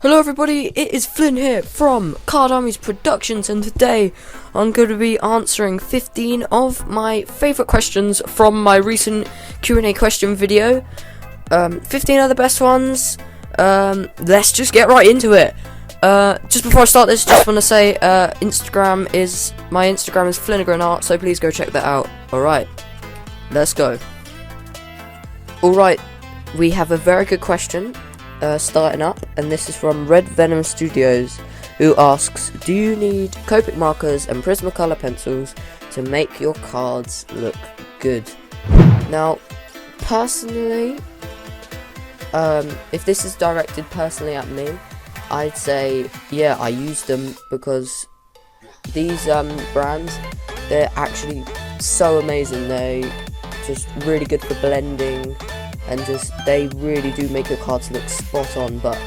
Hello everybody, it is Flynn here from Card Armies Productions, and today I'm going to be answering 15 of my favourite questions from my recent Q&A question video. 15 are the best ones. Let's just get right into it. Just before I start this, just want to say my Instagram is Flinnegrenart, so please go check that out. Alright, let's go. Alright, we have a very good question starting up, and this is from Red Venom Studios, who asks, do you need Copic markers and Prismacolor pencils to make your cards look good? Now, personally, if this is directed personally at me, I'd say, yeah, I use them because these brands, they're actually so amazing. They just really good for blending, and just they really do make your cards look spot on. But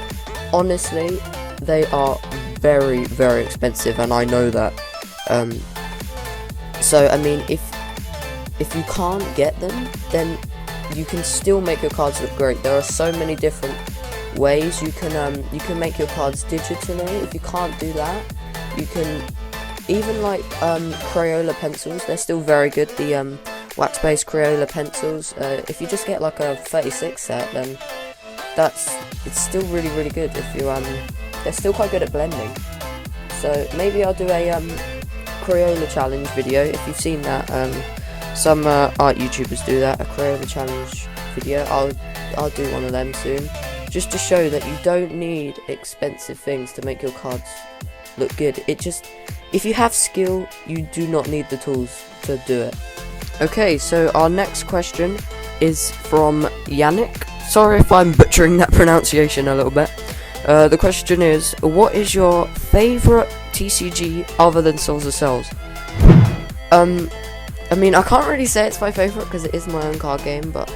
honestly, they are very, very expensive, and I know that. So I mean, if you can't get them, then you can still make your cards look great. There are so many different ways you can make your cards digitally. If you can't do that, you can even like Crayola pencils. They're still very good. The wax-based Crayola pencils. If you just get like a 36 set, then it's still really, really good. If you they're still quite good at blending. So maybe I'll do a Crayola challenge video. If you've seen that, some art YouTubers do that, a Crayola challenge video. I'll do one of them soon, just to show that you don't need expensive things to make your cards look good. If you have skill, you do not need the tools to do it. Okay, so our next question is from Yannick. Sorry if I'm butchering that pronunciation a little bit. The question is, what is your favourite TCG other than Souls of Cells? I mean, I can't really say it's my favourite because it is my own card game, but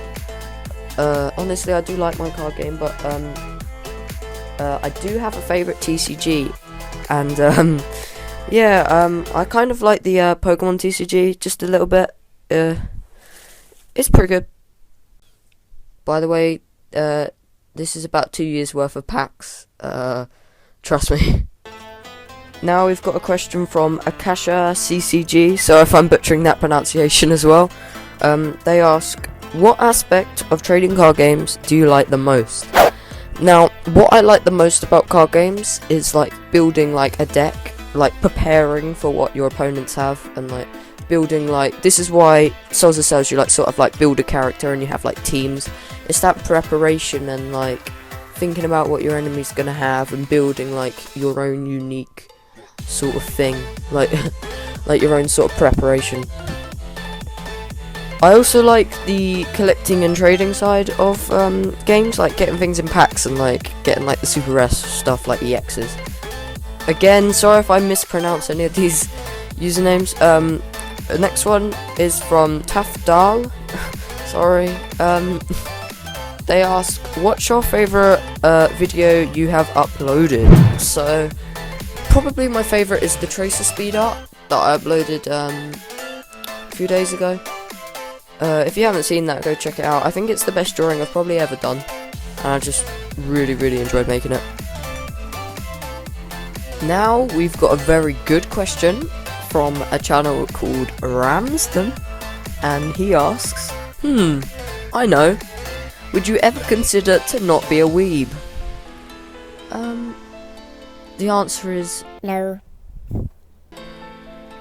honestly, I do like my card game, but I do have a favourite TCG, and yeah, I kind of like the Pokemon TCG just a little bit. It's pretty good. By the way, this is about 2 years worth of packs, trust me. Now we've got a question from Akasha CCG, so if I'm butchering that pronunciation as well. They ask, what aspect of trading card games do you like the most? Now, what I like the most about card games is like building like a deck, like preparing for what your opponents have, and like building, like, this is why Souls of Cells, you like sort of like build a character and you have like teams. It's that preparation and like thinking about what your enemy's gonna have and building like your own unique sort of thing, like like your own sort of preparation. I also like the collecting and trading side of games, like getting things in packs and like getting like the super rare stuff like EXs. Again, sorry if I mispronounce any of these usernames. The next one is from Tafdal. Sorry. They ask, what's your favourite video you have uploaded? So, probably my favourite is the Tracer Speed art that I uploaded a few days ago. If you haven't seen that, go check it out. I think it's the best drawing I've probably ever done, and I just really, really enjoyed making it. Now we've got a very good question from a channel called Ramsden, and he asks, I know, would you ever consider to not be a weeb? The answer is no.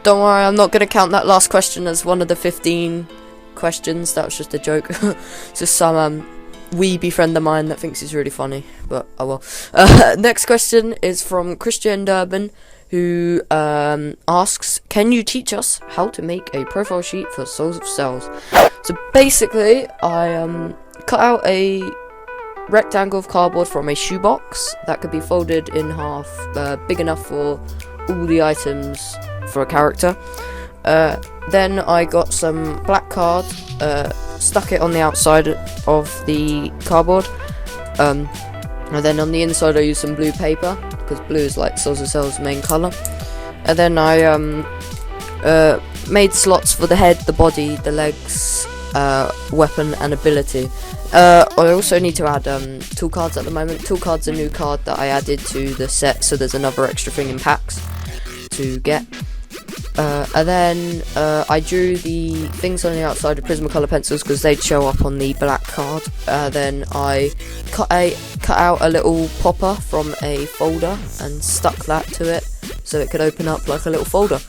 Don't worry, I'm not going to count that last question as one of the 15 questions. That was just a joke. It's just some weeby friend of mine that thinks it's really funny, but oh well. Next question is from Christian Durban, who asks, can you teach us how to make a profile sheet for Souls of Cells? So basically, I cut out a rectangle of cardboard from a shoebox that could be folded in half, big enough for all the items for a character. Then I got some black card, stuck it on the outside of the cardboard, and then on the inside I used some blue paper, because blue is like Souls of Cells' main colour. And then I made slots for the head, the body, the legs, weapon and ability. I also need to add tool cards at the moment. Tool cards a new card that I added to the set, so there's another extra thing in packs to get. And then I drew the things on the outside of Prismacolor pencils because they'd show up on the black card. Then I cut out a little popper from a folder and stuck that to it so it could open up like a little folder.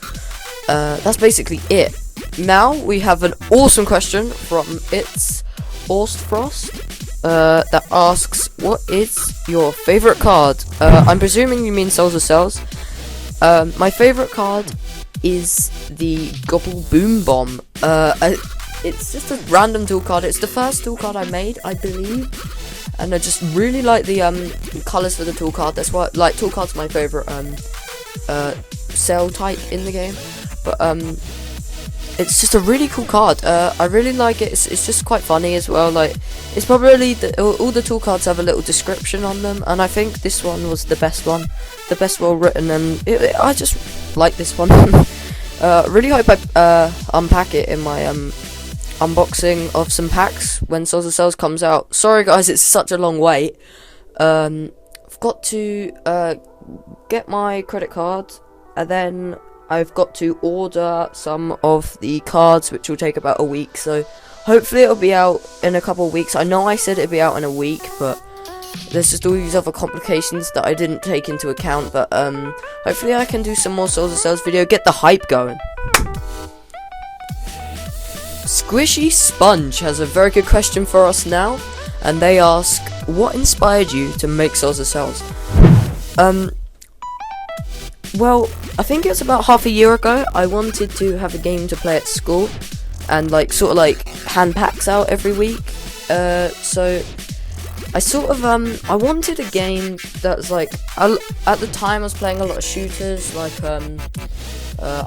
That's basically it. Now we have an awesome question from It's Orstfrost that asks, what is your favourite card? I'm presuming you mean Souls of Cells. My favourite card is the Gobble Boom Bomb. It's just a random tool card. It's the first tool card I made, I believe, and I just really like the colours for the tool card. That's why, like, tool card's my favourite cell type in the game. But it's just a really cool card. I really like it. It's just quite funny as well. Like, it's probably all the tool cards have a little description on them, and I think this one was the best one, the best well written, and I just like this one. Really hope I unpack it in my unboxing of some packs when Souls of Cells comes out. Sorry guys, it's such a long wait. I've got to get my credit card, and then I've got to order some of the cards, which will take about a week, so hopefully it'll be out in a couple of weeks. I know I said it'd be out in a week, but there's just all these other complications that I didn't take into account. But hopefully I can do some more Souls of Cells video, get the hype going. Squishy Sponge has a very good question for us now, and they ask, what inspired you to make Souls of Cells? Well, I think it's about half a year ago. I wanted to have a game to play at school and like sort of like hand packs out every week. So I sort of I wanted a game that's like, at the time I was playing a lot of shooters like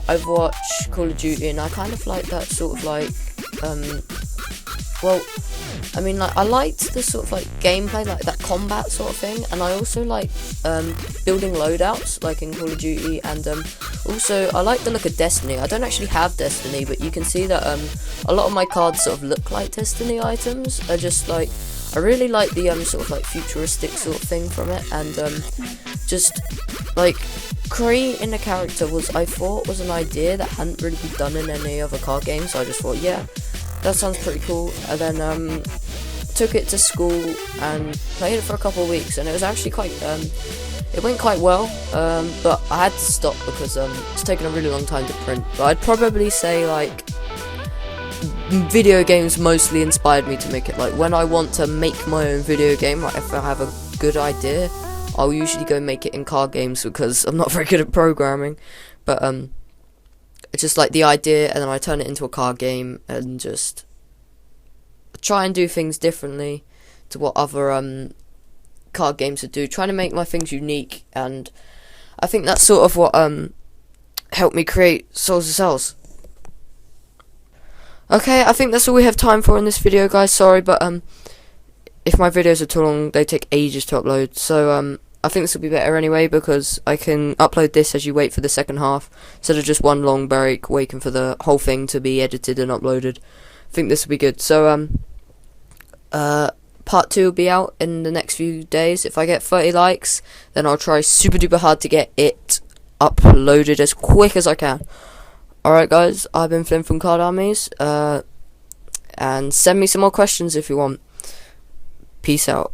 Overwatch, Call of Duty, and I kind of like that sort of like well, I mean, like, I liked the sort of like gameplay, like that combat sort of thing, and I also like building loadouts like in Call of Duty, and also I like the look of Destiny. I don't actually have Destiny, but you can see that a lot of my cards sort of look like Destiny items. I just like, I really like the sort of like futuristic sort of thing from it, and just like creating a character I thought was an idea that hadn't really been done in any other card game, so I just thought, yeah, that sounds pretty cool. And then took it to school and played it for a couple of weeks, and it was actually quite it went quite well, but I had to stop because it's taken a really long time to print. But I'd probably say like video games mostly inspired me to make it. Like when I want to make my own video game, like if I have a good idea, I'll usually go make it in card games because I'm not very good at programming. But it's just like the idea, and then I turn it into a card game and just try and do things differently to what other card games would do, trying to make my things unique. And I think that's sort of what helped me create Souls of Cells. Okay, I think that's all we have time for in this video, guys. Sorry, but if my videos are too long, they take ages to upload. So I think this will be better anyway, because I can upload this as you wait for the second half, instead of just one long break waiting for the whole thing to be edited and uploaded. I think this will be good. So part 2 will be out in the next few days. If I get 30 likes, then I'll try super duper hard to get it uploaded as quick as I can. Alright guys, I've been Flynn from Card Armies, and send me some more questions if you want. Peace out.